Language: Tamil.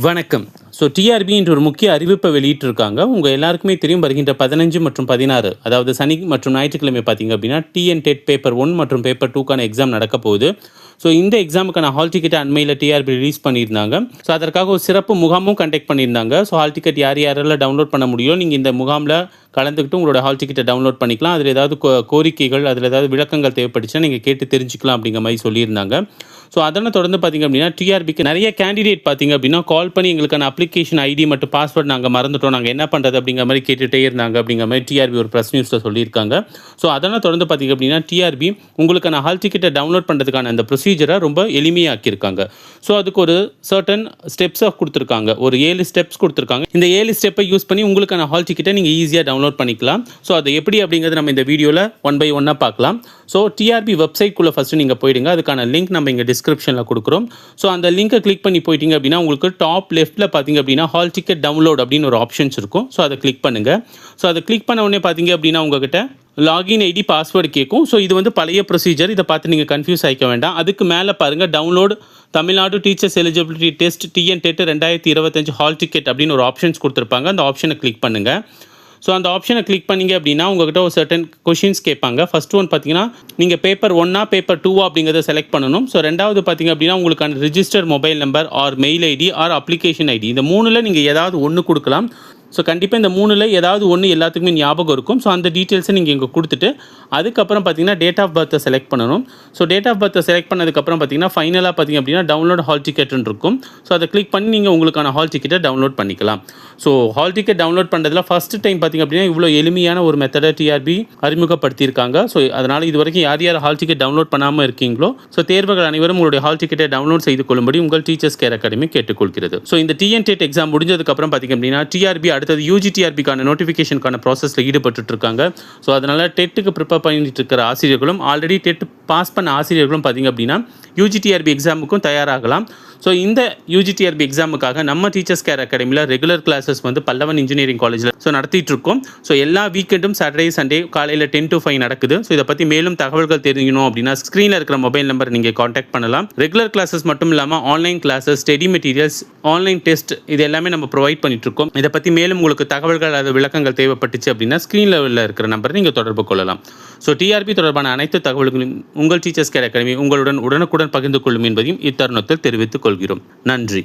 வணக்கம். டிஆர்பி என்ற ஒரு முக்கிய அறிவிப்பை வெளியிட்டிருக்காங்க. உங்க எல்லாருக்குமே தெரியும், வருகின்ற 15 மற்றும் 16, அதாவது சனி மற்றும் ஞாயிற்றுக்கிழமை பார்த்தீங்க அப்படின்னா, டிஎன்-டெட் பேப்பர் 1 மற்றும் பேப்பர் 2க்கான எக்ஸாம் நடக்க போகுது. இந்த எக்ஸாமுக்கான ஹால் டிக்கெட்டை அண்மையில் டிஆர்பி ரிலீஸ் பண்ணியிருந்தாங்க. அதற்காக ஒரு சிறப்பு முகாமும் கண்டக்ட் பண்ணியிருந்தாங்க. ஹால் டிக்கெட் யாரெல்லாம் டவுன்லோட் பண்ண முடியும், நீங்கள் இந்த முகாமில் கலந்துக்கிட்டு உங்களோட ஹால் டிக்கெட்டை டவுன்லோட் பண்ணிக்கலாம். அதில் ஏதாவது கோரிக்கைகள், அதில் ஏதாவது விளக்கங்கள் தேவைப்பட்டுச்சுன்னா நீங்கள் கேட்டு தெரிஞ்சுக்கலாம் அப்படிங்கிற மாதிரி சொல்லியிருந்தாங்க. அதனை தொடர்ந்து பார்த்தீங்க அப்படின்னா, டிஆர்பிக்கு நிறைய கேண்டிடேட் பார்த்தீங்க அப்படின்னா கால் பண்ணி எங்களுக்கான அப்ளிகேஷன் ஐடி மற்றும் பாஸ்வேர்ட் நாங்கள் மறந்துட்டோம், நாங்கள் என்ன பண்ணுறது அப்படிங்கிற மாதிரி கேட்டுகிட்டே இருந்தாங்க அப்படிங்கிற மாதிரி டிஆர்பி ஒரு ப்ரெஸ் நியூஸில் சொல்லியிருக்காங்க. அதனை தொடர்ந்து பார்த்தீங்க அப்படின்னா, டிஆர்பி உங்களுக்கான ஹால் டிக்கெட்டை டவுன்லோட் பண்ணுறதுக்கான அந்த ப்ரொசீஜரை ரொம்ப எளிமையாக்கியிருக்காங்க. அதுக்கு ஒரு சர்டன் ஸ்டெப்ஸை கொடுத்துருக்காங்க. ஒரு 7 ஸ்டெப்ஸ் கொடுத்துருக்காங்க. இந்த 7 ஸ்டெப்பை யூஸ் பண்ணி உங்களுக்கான ஹால் டிக்கெட்டை நீங்கள் ஈஸியாக டவுன்லோட் பண்ணிக்கலாம். அது எப்படி அப்படிங்கிறது நம்ம இந்த வீடியோவில் ஒன் பை ஒன்னாக பார்க்கலாம். டிஆர்பி வெப்சைட்குள்ளே ஃபஸ்ட்டு நீங்கள் போயிடுங்க. அதுக்கான லிங்க் நம்ம இங்கே டிஸ்கிரிப்ஷனில் கொடுக்குறோம். அந்த லிங்கை கிளிக் பண்ணி போயிட்டீங்க அப்படின்னா, உங்களுக்கு டாப் லெஃப்ட்டில் பார்த்தீங்க அப்படின்னா ஹால் டிக்கெட் டவுன்லோட் அப்படின்னு ஒரு ஆப்ஷன்ஸ் இருக்கும். அதை கிளிக் பண்ணுங்கள். அதை கிளிக் பண்ண உடனே பார்த்தீங்க அப்படின்னா உங்ககிட்ட லாகின் ஐடி பாஸ்வேர்டு கேட்கும். இது பழைய ப்ரொசீஜர், இதை பார்த்து நீங்கள் கன்ஃபியூஸ் ஆகிக்க வேண்டாம். அதுக்கு மேலே பாருங்கள், download Tamil Nadu teachers eligibility test TN-dead 2025 hall ticket அப்படின்னு ஒரு ஆப்ஷன்ஸ் கொடுத்துருப்பாங்க. அந்த ஆப்ஷனை கிளிக் பண்ணுங்கள். அந்த ஆப்ஷனை கிளிக் பண்ணிங்க அப்படின்னா உங்கள்கிட்ட ஒரு சர்டன் கொஷின்ஸ் கேட்பாங்க. ஃபர்ஸ்ட் ஒன் பார்த்தீங்கன்னா, நீங்கள் பேப்பர் 1 பேப்பர் 2 அப்படிங்கிறத செலக்ட் பண்ணணும். ரெண்டாவது பார்த்தீங்க அப்படின்னா, உங்களுக்கான register mobile number or mail ID or application ID, இந்த 3ல் நீங்கள் ஏதாவது ஒன்று கொடுக்கலாம். கண்டிப்பாக இந்த 3ல் ஏதாவது ஒன்று எல்லாத்துக்குமே ஞாபகம் இருக்கும். அந்த டீட்டெயில்ஸை நீங்கள் இங்கே கொடுத்துட்டு அதுக்கப்புறம் பார்த்தீங்கன்னா டேட் ஆஃப் பர்த்தை செலக்ட் பண்ணணும். டேட் ஆஃப் பர்த்தை செலக்ட் பண்ணதுக்கப்புறம் பார்த்தீங்கன்னா ஃபைனலாக பார்த்தீங்க அப்படின்னா டவுன்லோட் ஹால் டிக்கெட்னு இருக்கும். அதை கிளிக் பண்ணி நீங்கள் உங்களுக்கான ஹால் டிக்கெட்டை டவுன்லோட் பண்ணிக்கலாம். ஹால் டிக்கெட் டவுன்லோட் பண்ணுறதுல ஃபஸ்ட் டைம் பார்த்தீங்க அப்படின்னா இவ்வளோ எளிமையான ஒரு மெத்தடை டிஆர்பி அறிமுகப்படுத்தியிருக்காங்க. அதனால் இது வரைக்கும் யார் ஹால் டிக்கெட் டவுன்லோட் பண்ணாமல் இருக்கீங்களோ, தேர்வுகள் அனைவரும் உங்களுடைய ஹால் டிக்கெட்டை டவுன்லோட் செய்து கொள்ளும்படி உங்கள் டீச்சர்ஸ் கேர் அகாடமி கேட்டுக்கொள்கிறது. இந்த டிஎன்-டெட் எக்ஸாம் முடிஞ்சதுக்கப்புறம் பார்த்தீங்க அப்படின்னா டிஆர்பி அடுத்தது யூஜிடிஆர்பிக்கான நோட்டிஃபிகேஷனுக்கான ப்ராசஸில் ஈடுபட்டு இருக்காங்க. அதனால் டெட்டுக்கு ப்ரிப்பேர் பண்ணிட்டு இருக்கிற ஆசிரியர்களும் ஆல்ரெடி டெட் பாஸ் பண்ண ஆசிரியர்களும் பார்த்தீங்க அப்படின்னா யூஜிடிஆர்பி எக்ஸாமுக்கும் தயாராகலாம். இந்த யூஜிடிஆர்பி எக்ஸாமுக்காக நம்ம டீச்சர்ஸ் கேர் அகாடமியில் ரெகுலர் கிளாஸஸ் பல்லவன் இன்ஜினியரிங் காலேஜில் நடத்திட்டு இருக்கோம். எல்லா வீக்கெண்டும் சாட்டர்டே சண்டே காலையில் 10 to 5 நடக்குது. இதை பற்றி மேலும் தகவல்கள் தெரிஞ்சுக்கணும் அப்படின்னா ஸ்க்ரீனில் இருக்கிற மொபைல் நம்பர் நீங்கள் காண்டாக்ட் பண்ணலாம். ரெகுலர் கிளாஸஸ் மட்டும் இல்லாமல் online classes, study materials, online test, இது எல்லாமே நம்ம ப்ரொவைட் பண்ணிட்டு இருக்கோம். இதை பற்றி மேலும் உங்களுக்கு தகவல்கள் அல்லது விளக்கங்கள் தேவைப்பட்டுச்சு அப்படின்னா ஸ்க்ரீனில் இருக்கிற நம்பரை நீங்கள் தொடர்பு கொள்ளலாம். டிஆர்பி தொடர்பான அனைத்து தகவல்களையும் உங்கள் டீச்சர்ஸ் கேர் அகாடமி உங்களுடன் உடனுக்குடன் பகிர்ந்து கொள்ளும் என்பதையும் இத்தருணத்தில் தெரிவித்துக் கொள்கிறோம். நன்றி.